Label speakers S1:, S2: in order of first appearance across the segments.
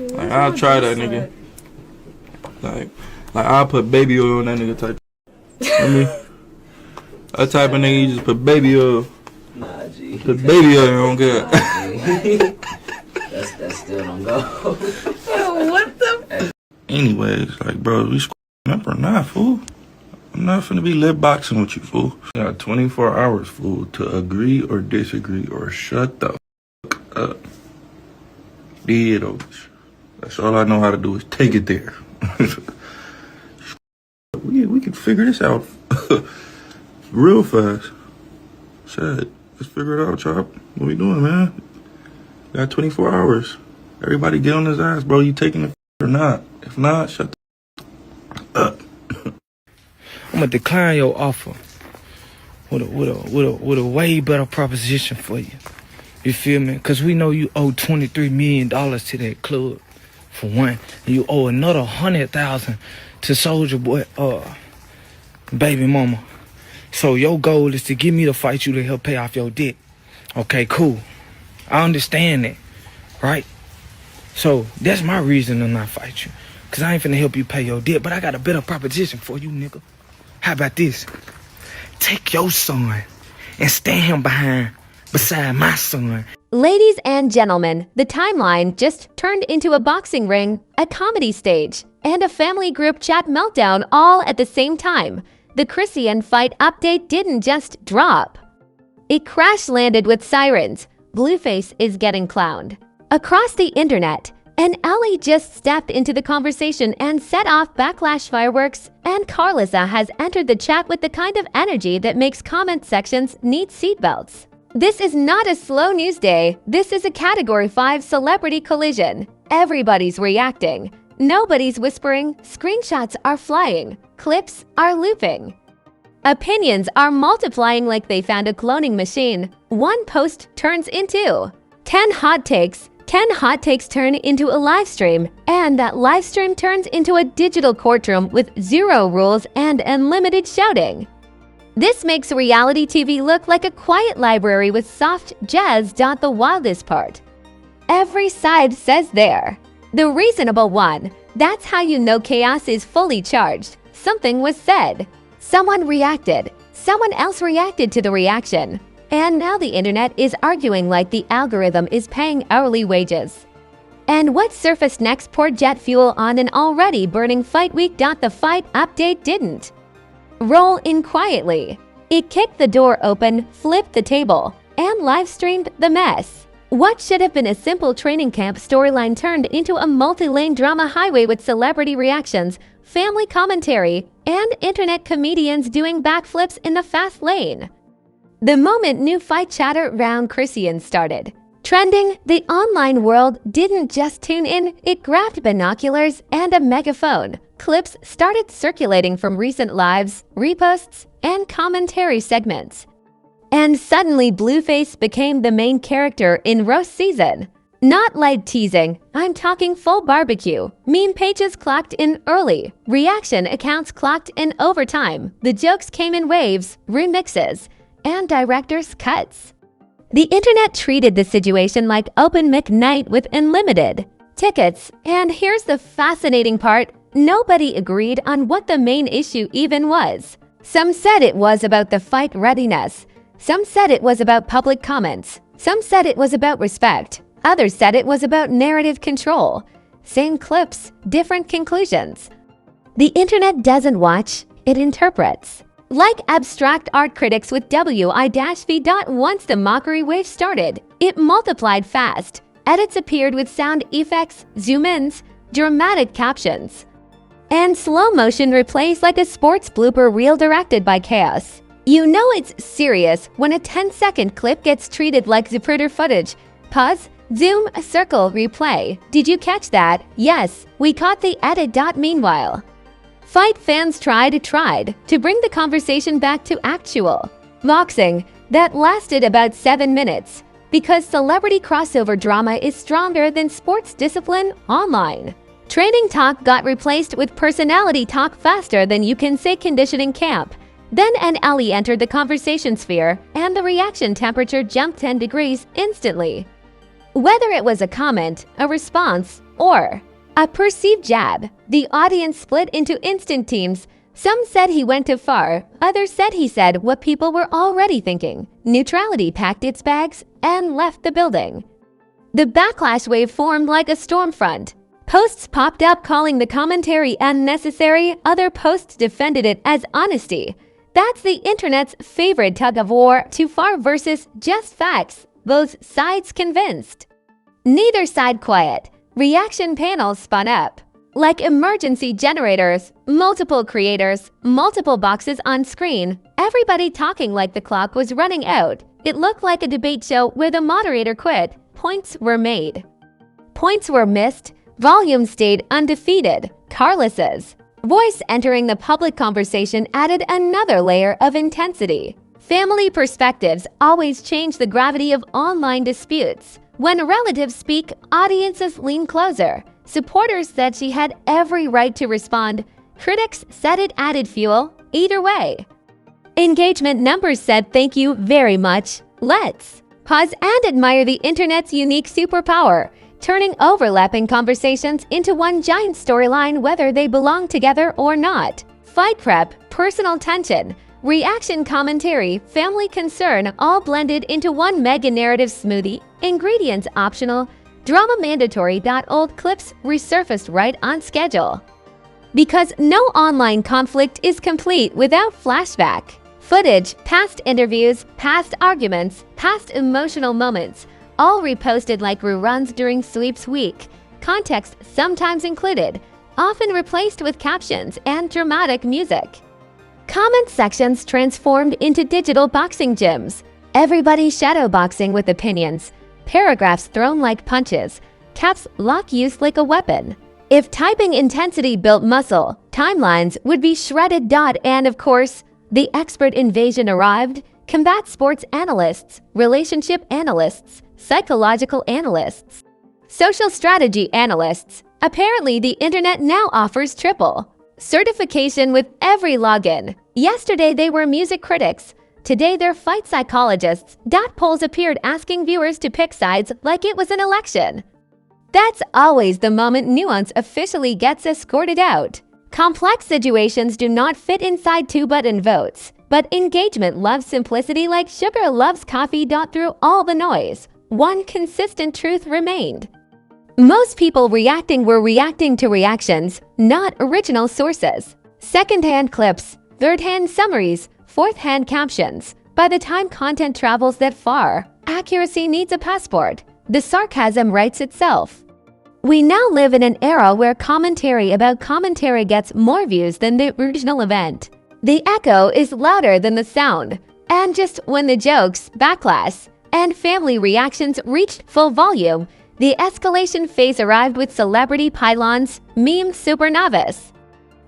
S1: Like, I'll try that nigga. Like I'll put baby oil on that nigga type. I mean, that type of nigga, you just put baby oil.
S2: Nah, G.
S1: Put baby oil, you don't get
S2: it. That still don't go.
S3: Yo, what the?
S1: Anyways, like, bro, we remember, nah, fool. I'm not finna be lip boxing with you, fool. You got 24 hours, fool, to agree or disagree or shut the fuck up. Dead over. That's all I know how to do is take it there. we can figure this out real fast. Shit, let's figure it out, Chop. What we doing, man? Got 24 hours. Everybody get on his ass, bro. You taking it or not? If not, shut the up.
S4: I'm gonna decline your offer with a way better proposition for you. You feel me? Cause we know you owe $23 million to that club, for one, and you owe another $100,000 to Soldier Boy, baby mama. So your goal is to get me to fight you to help pay off your debt. Okay, cool. I understand that, right? So that's my reason to not fight you, cause I ain't finna help you pay your debt, but I got a better proposition for you, nigga. How about this? Take your son and stand him beside my son.
S5: Ladies and gentlemen, the timeline just turned into a boxing ring, a comedy stage, and a family group chat meltdown all at the same time. The Chrisean fight update didn't just drop. It crash-landed with sirens. Blueface is getting clowned. Across the internet, NLE just stepped into the conversation and set off Backlash fireworks, and Karlissa has entered the chat with the kind of energy that makes comment sections need seatbelts. This is not a slow news day. This is a Category 5 celebrity collision. Everybody's reacting. Nobody's whispering. Screenshots are flying. Clips are looping. Opinions are multiplying like they found a cloning machine. One post turns into 10 hot takes. 10 hot takes turn into a live stream, and that live stream turns into a digital courtroom with 0 rules and unlimited shouting. This makes reality TV look like a quiet library with soft jazz. The wildest part. Every side says they're the reasonable one. That's how you know chaos is fully charged. Something was said. Someone reacted. Someone else reacted to the reaction. And now the internet is arguing like the algorithm is paying hourly wages. And what surfaced next poured jet fuel on an already burning fight week. The fight update didn't roll in quietly. It kicked the door open, flipped the table, and live-streamed the mess. What should have been a simple training camp storyline turned into a multi-lane drama highway with celebrity reactions, family commentary, and internet comedians doing backflips in the fast lane. The moment new fight chatter around Chrisean started trending, the online world didn't just tune in, it grabbed binoculars and a megaphone. Clips started circulating from recent lives, reposts, and commentary segments. And suddenly Blueface became the main character in roast season. Not light teasing, I'm talking full barbecue. Meme pages clocked in early. Reaction accounts clocked in overtime. The jokes came in waves, remixes, and director's cuts. The internet treated the situation like open mic night with unlimited tickets. And here's the fascinating part, nobody agreed on what the main issue even was. Some said it was about the fight readiness. Some said it was about public comments. Some said it was about respect. Others said it was about narrative control. Same clips, different conclusions. The internet doesn't watch, it interprets. Like abstract art critics with WI-V. Once the mockery wave started, it multiplied fast. Edits appeared with sound effects, zoom-ins, dramatic captions, and slow motion replays like a sports blooper reel directed by chaos. You know it's serious when a 10-second clip gets treated like Zapruder footage. Pause, zoom, circle, replay. Did you catch that? Yes, we caught the edit. Meanwhile, fight fans tried to bring the conversation back to actual boxing that lasted about 7 minutes, because celebrity crossover drama is stronger than sports discipline online. Training talk got replaced with personality talk faster than you can say conditioning camp. Then NLE entered the conversation sphere, and the reaction temperature jumped 10 degrees instantly. Whether it was a comment, a response, or a perceived jab. The audience split into instant teams. Some said he went too far, others said he said what people were already thinking. Neutrality packed its bags and left the building. The backlash wave formed like a storm front. Posts popped up calling the commentary unnecessary, other posts defended it as honesty. That's the internet's favorite tug of war, too far versus just facts. Both sides convinced. Neither side quiet. Reaction panels spun up. Like emergency generators, multiple creators, multiple boxes on screen, everybody talking like the clock was running out. It looked like a debate show where the moderator quit. Points were made. Points were missed. Volume stayed undefeated. Karlissa's voice entering the public conversation added another layer of intensity. Family perspectives always change the gravity of online disputes. When relatives speak, audiences lean closer. Supporters said she had every right to respond. Critics said it added fuel. Either way. Engagement numbers said thank you very much. Let's pause and admire the internet's unique superpower, turning overlapping conversations into one giant storyline whether they belong together or not. Fight prep, personal tension, reaction commentary, family concern all blended into one mega narrative smoothie. Ingredients optional. Drama mandatory. Old clips resurfaced right on schedule. Because no online conflict is complete without flashback. Footage, past interviews, past arguments, past emotional moments, all reposted like reruns during sweeps week. Context sometimes included, often replaced with captions and dramatic music. Comment sections transformed into digital boxing gyms. Everybody shadowboxing with opinions. Paragraphs thrown like punches, caps lock used like a weapon. If typing intensity built muscle, timelines would be shredded. And of course, the expert invasion arrived. Combat sports analysts, relationship analysts, psychological analysts, social strategy analysts. Apparently, the internet now offers triple certification with every login. Yesterday, they were music critics. Today, they're fight psychologists. Polls appeared asking viewers to pick sides like it was an election. That's always the moment nuance officially gets escorted out. Complex situations do not fit inside two-button votes, but engagement loves simplicity like sugar loves coffee. Through all the noise, one consistent truth remained. Most people reacting were reacting to reactions, not original sources. Second-hand clips, third-hand summaries, fourth-hand captions. By the time content travels that far, accuracy needs a passport. The sarcasm writes itself. We now live in an era where commentary about commentary gets more views than the original event. The echo is louder than the sound. And just when the jokes, backlash, and family reactions reached full volume, the escalation phase arrived with celebrity pylons, meme supernovas,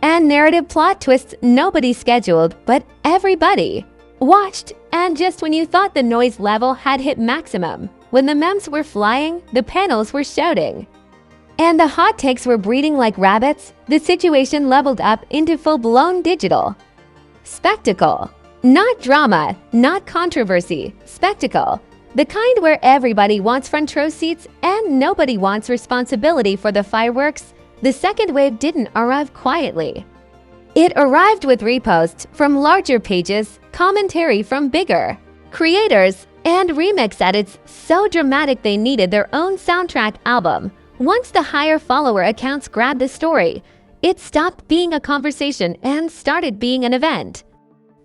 S5: and narrative plot twists nobody scheduled, but everybody watched. And just when you thought the noise level had hit maximum, when the memes were flying, the panels were shouting, and the hot takes were breeding like rabbits, the situation leveled up into full-blown digital spectacle. Not drama, not controversy, spectacle. The kind where everybody wants front row seats and nobody wants responsibility for the fireworks. The second wave didn't arrive quietly. It arrived with reposts from larger pages, commentary from bigger creators, and remix edits so dramatic they needed their own soundtrack album. Once the higher follower accounts grabbed the story, it stopped being a conversation and started being an event.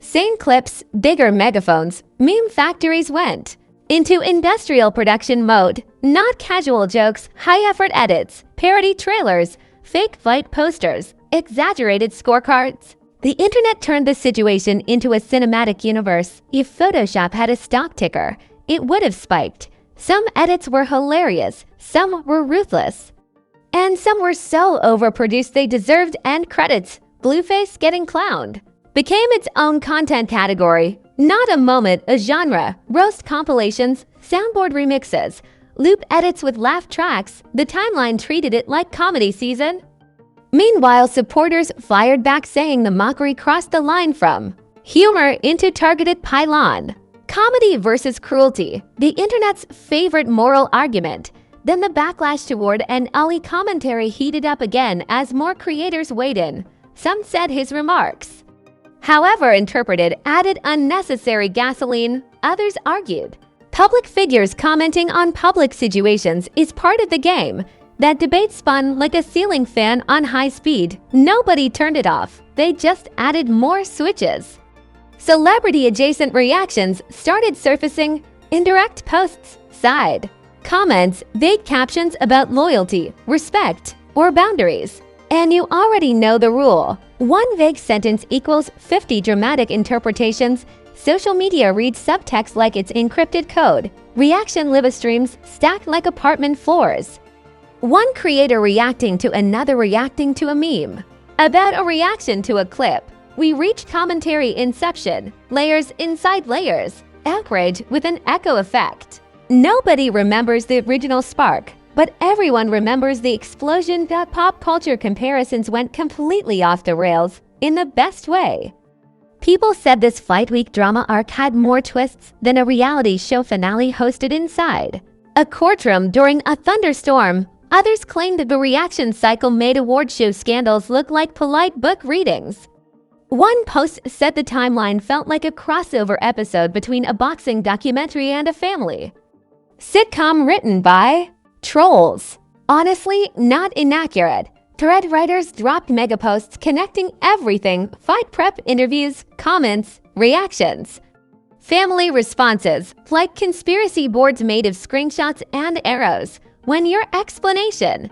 S5: Same clips, bigger megaphones, meme factories went into industrial production mode. Not casual jokes, high-effort edits, parody trailers, fake fight posters, exaggerated scorecards. The internet turned the situation into a cinematic universe. If Photoshop had a stock ticker, it would have spiked. Some edits were hilarious, some were ruthless, and some were so overproduced they deserved end credits. Blueface getting clowned became its own content category. Not a moment, a genre. Roast compilations, soundboard remixes, loop edits with laugh tracks. The timeline treated it like comedy season. Meanwhile, supporters fired back saying the mockery crossed the line from humor into targeted pylon. Comedy versus cruelty, the internet's favorite moral argument. Then the backlash toward NLE commentary heated up again as more creators weighed in. Some said his remarks, however interpreted, added unnecessary gasoline. Others argued public figures commenting on public situations is part of the game. That debate spun like a ceiling fan on high speed. Nobody turned it off. They just added more switches. Celebrity-adjacent reactions started surfacing. Indirect posts, side comments, vague captions about loyalty, respect, or boundaries. And you already know the rule. One vague sentence equals 50 dramatic interpretations. Social media reads subtext like it's encrypted code. Reaction live streams stacked like apartment floors. One creator reacting to another reacting to a meme. About a reaction to a clip. We reached commentary inception, layers inside layers, outrage with an echo effect. Nobody remembers the original spark, but everyone remembers the explosion that pop culture comparisons went completely off the rails in the best way. People said this Fight Week drama arc had more twists than a reality show finale hosted inside a courtroom during a thunderstorm. Others claimed that the reaction cycle made award show scandals look like polite book readings. One post said the timeline felt like a crossover episode between a boxing documentary and a family sitcom written by trolls. Honestly, not inaccurate. Thread writers dropped mega posts connecting everything: fight prep, interviews, comments, reactions. Family responses, like conspiracy boards made of screenshots and arrows. When your explanation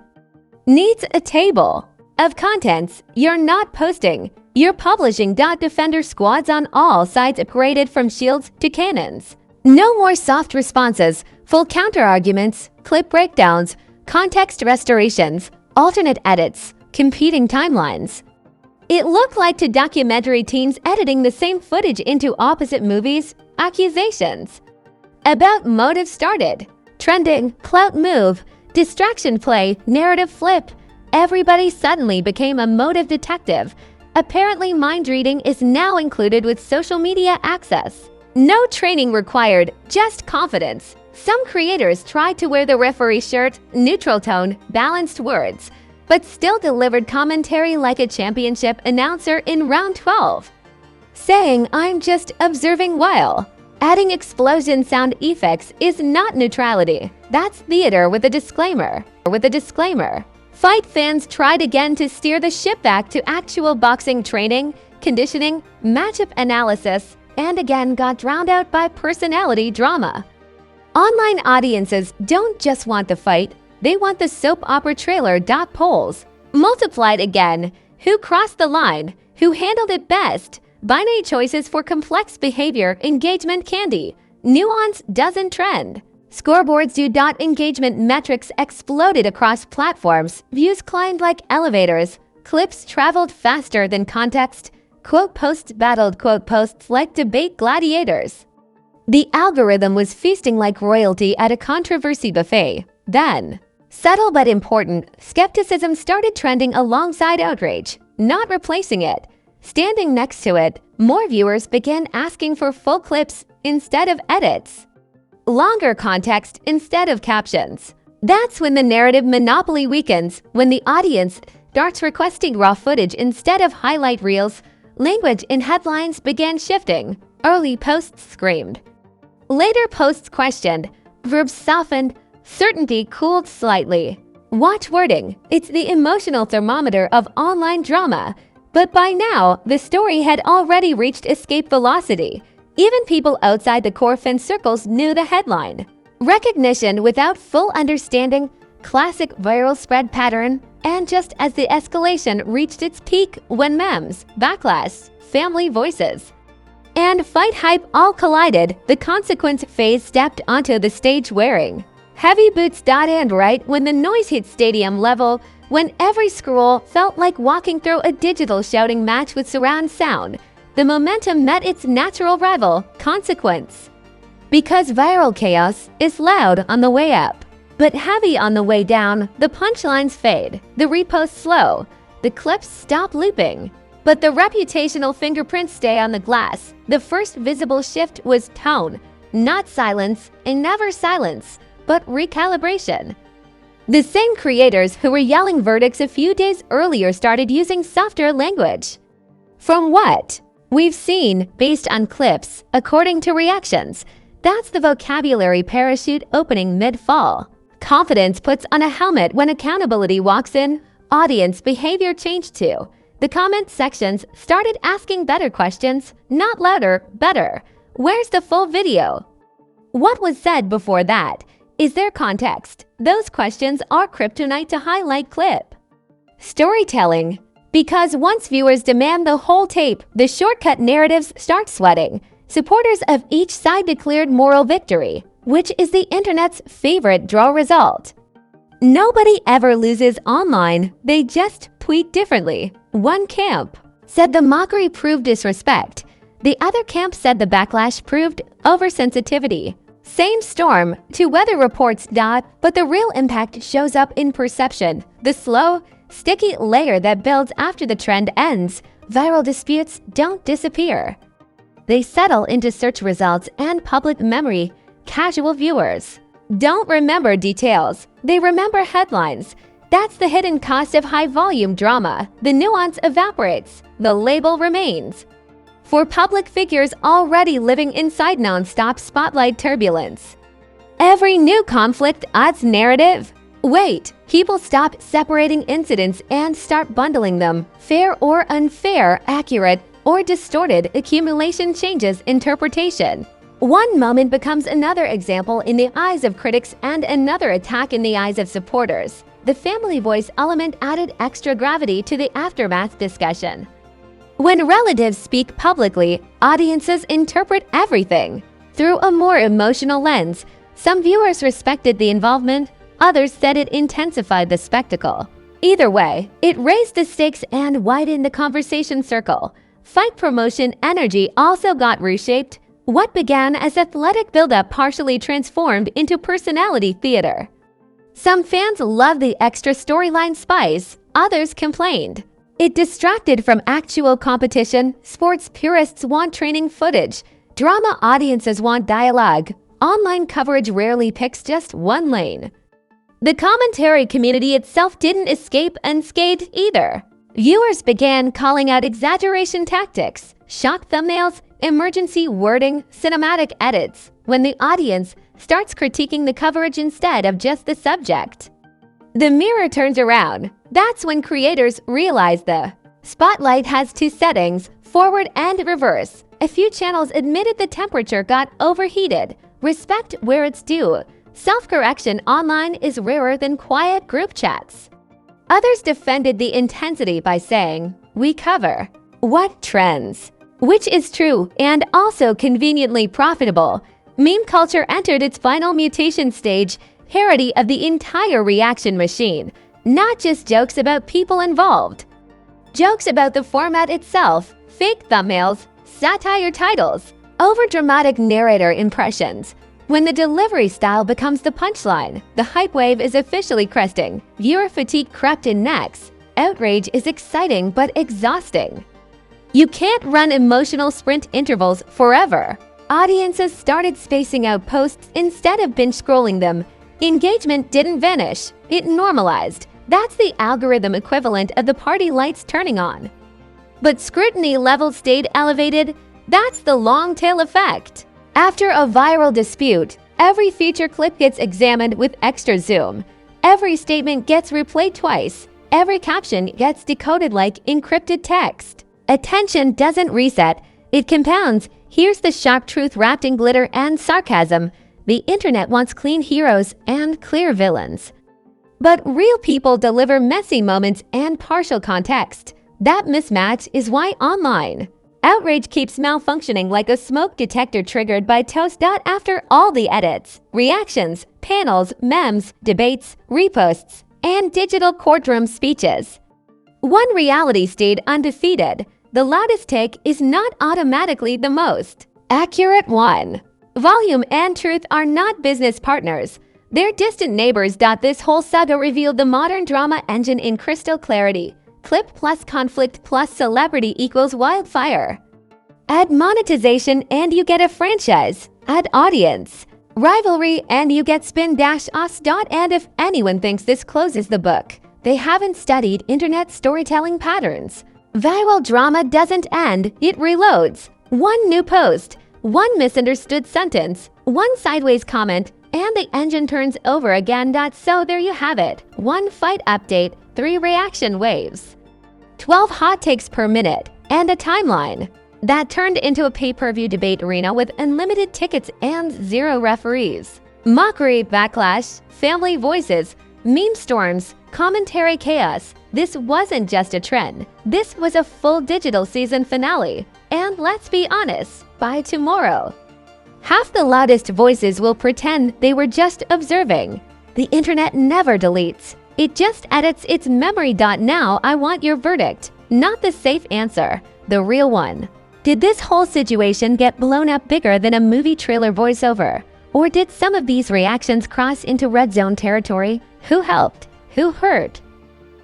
S5: needs a table of contents you're not posting, you're publishing. Defender squads on all sides upgraded from shields to cannons. No more soft responses, full counter-arguments, clip breakdowns, context restorations, alternate edits, competing timelines. It looked like two documentary teams editing the same footage into opposite movies. Accusations about motive started. Trending, clout move, distraction play, narrative flip. Everybody suddenly became a motive detective. Apparently, mind reading is now included with social media access. No training required, just confidence. Some creators tried to wear the referee shirt, neutral tone, balanced words, but still delivered commentary like a championship announcer in round 12, saying, "I'm just observing while." Adding explosion sound effects is not neutrality. That's theater with a disclaimer. Fight fans tried again to steer the ship back to actual boxing training, conditioning, matchup analysis, and again got drowned out by personality drama. Online audiences don't just want the fight, they want the soap opera trailer. Polls multiplied again. Who crossed the line? Who handled it best? Binary choices for complex behavior, engagement candy. Nuance doesn't trend. Scoreboards do. Engagement metrics exploded across platforms. Views climbed like elevators. Clips traveled faster than context. Quote posts battled quote posts like debate gladiators. The algorithm was feasting like royalty at a controversy buffet. Then, subtle but important, skepticism started trending alongside outrage, not replacing it. Standing next to it, more viewers began asking for full clips instead of edits, longer context instead of captions. That's when the narrative monopoly weakens, when the audience starts requesting raw footage instead of highlight reels. Language in headlines began shifting. Early posts screamed. Later posts questioned. Verbs softened. Certainty cooled slightly. Watch wording. It's the emotional thermometer of online drama. But by now, the story had already reached escape velocity. Even people outside the core fan circles knew the headline. Recognition without full understanding, classic viral spread pattern, and just as the escalation reached its peak when memes, backlash, family voices, and fight hype all collided, the consequence phase stepped onto the stage wearing heavy boots. And right when the noise hit stadium level, when every scroll felt like walking through a digital shouting match with surround sound, the momentum met its natural rival, consequence. Because viral chaos is loud on the way up, but heavy on the way down, the punchlines fade, the reposts slow, the clips stop looping. But the reputational fingerprints stay on the glass. The first visible shift was tone, not silence, and never silence, but recalibration. The same creators who were yelling verdicts a few days earlier started using softer language. From what we've seen based on clips, according to reactions, that's the vocabulary parachute opening mid-fall. Confidence puts on a helmet when accountability walks in. Audience behavior changed too. The comment sections started asking better questions, not louder, better. Where's the full video? What was said before that? Is there context? Those questions are kryptonite to highlight clip. Storytelling. Because once viewers demand the whole tape, the shortcut narratives start sweating. Supporters of each side declared moral victory, which is the internet's favorite draw result. Nobody ever loses online, they just tweet differently. One camp said the mockery proved disrespect. The other camp said the backlash proved oversensitivity. Same storm to weather reports. But the real impact shows up in perception. The slow, sticky layer that builds after the trend ends. Viral disputes don't disappear. They settle into search results and public memory. Casual viewers don't remember details. They remember headlines. That's the hidden cost of high-volume drama. The nuance evaporates. The label remains. For public figures already living inside non-stop spotlight turbulence, every new conflict adds narrative. Wait, people stop separating incidents and start bundling them. Fair or unfair, accurate or distorted, accumulation changes interpretation. One moment becomes another example in the eyes of critics and another attack in the eyes of supporters. The family voice element added extra gravity to the aftermath discussion. When relatives speak publicly, audiences interpret everything through a more emotional lens. Some viewers respected the involvement, others said it intensified the spectacle. Either way, it raised the stakes and widened the conversation circle. Fight promotion energy also got reshaped. What began as athletic buildup partially transformed into personality theater. Some fans loved the extra storyline spice, others complained. It distracted from actual competition. Sports purists want training footage. Drama audiences want dialogue. Online coverage rarely picks just one lane. The commentary community itself didn't escape unscathed either. Viewers began calling out exaggeration tactics, shock thumbnails, emergency wording, cinematic edits, when the audience starts critiquing the coverage instead of just the subject. The mirror turns around. That's when creators realize the spotlight has two settings, forward and reverse. A few channels admitted the temperature got overheated. Respect where it's due. Self-correction online is rarer than quiet group chats. Others defended the intensity by saying, "We cover what trends," which is true and also conveniently profitable. Meme culture entered its final mutation stage, parody of the entire reaction machine, not just jokes about people involved. Jokes about the format itself, fake thumbnails, satire titles, overdramatic narrator impressions. When the delivery style becomes the punchline, the hype wave is officially cresting. Viewer fatigue crept in next. Outrage is exciting but exhausting. You can't run emotional sprint intervals forever. Audiences started spacing out posts instead of binge scrolling them. Engagement didn't vanish, it normalized. That's the algorithm equivalent of the party lights turning on. But scrutiny level stayed elevated. That's the long tail effect. After a viral dispute, every feature clip gets examined with extra zoom. Every statement gets replayed twice. Every caption gets decoded like encrypted text. Attention doesn't reset, it compounds. Here's the sharp truth wrapped in glitter and sarcasm. The internet wants clean heroes and clear villains. But real people deliver messy moments and partial context. That mismatch is why online outrage keeps malfunctioning like a smoke detector triggered by toast. After all the edits, reactions, panels, memes, debates, reposts, and digital courtroom speeches, one reality stayed undefeated. The loudest take is not automatically the most accurate one. Volume and truth are not business partners. They're distant neighbors. This whole saga revealed the modern drama engine in crystal clarity. Clip plus conflict plus celebrity equals wildfire. Add monetization and you get a franchise. Add audience. rivalry, and you get spin-us. And if anyone thinks this closes the book, they haven't studied internet storytelling patterns. Viral drama doesn't end, it reloads. One new post, one misunderstood sentence, one sideways comment, and the engine turns over again. So there you have it. One fight update, 3 reaction waves, 12 hot takes per minute, and a timeline that turned into a pay-per-view debate arena with unlimited tickets and 0 referees. Mockery, backlash, family voices, meme storms, commentary chaos. This wasn't just a trend. This was a full digital season finale. And let's be honest, by tomorrow, half the loudest voices will pretend they were just observing. The internet never deletes. It just edits its memory. Now I want your verdict, not the safe answer, the real one. Did this whole situation get blown up bigger than a movie trailer voiceover? Or did some of these reactions cross into red zone territory? Who helped? Who hurt?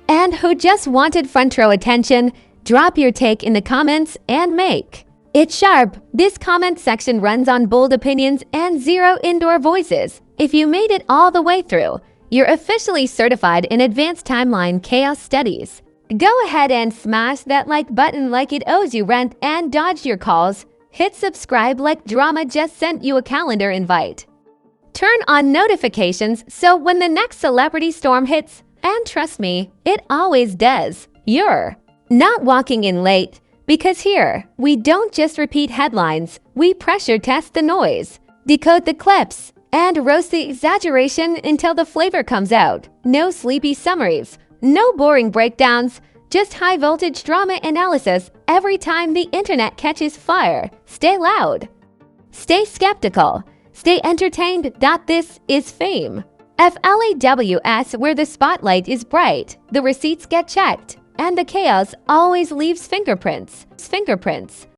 S5: And who just wanted front row attention? Drop your take in the comments and make it sharp. This comment section runs on bold opinions and 0 indoor voices. If you made it all the way through, you're officially certified in advanced timeline chaos studies. Go ahead and smash that like button like it owes you rent and dodge your calls. Hit subscribe like drama just sent you a calendar invite. Turn on notifications so when the next celebrity storm hits, and trust me, it always does, you're not walking in late. Because here, we don't just repeat headlines, we pressure test the noise, decode the clips, and roast the exaggeration until the flavor comes out. No sleepy summaries, no boring breakdowns, just high-voltage drama analysis every time the internet catches fire. Stay loud. Stay skeptical. Stay entertained. This is fame. FLAWS, where the spotlight is bright, the receipts get checked, and the chaos always leaves fingerprints.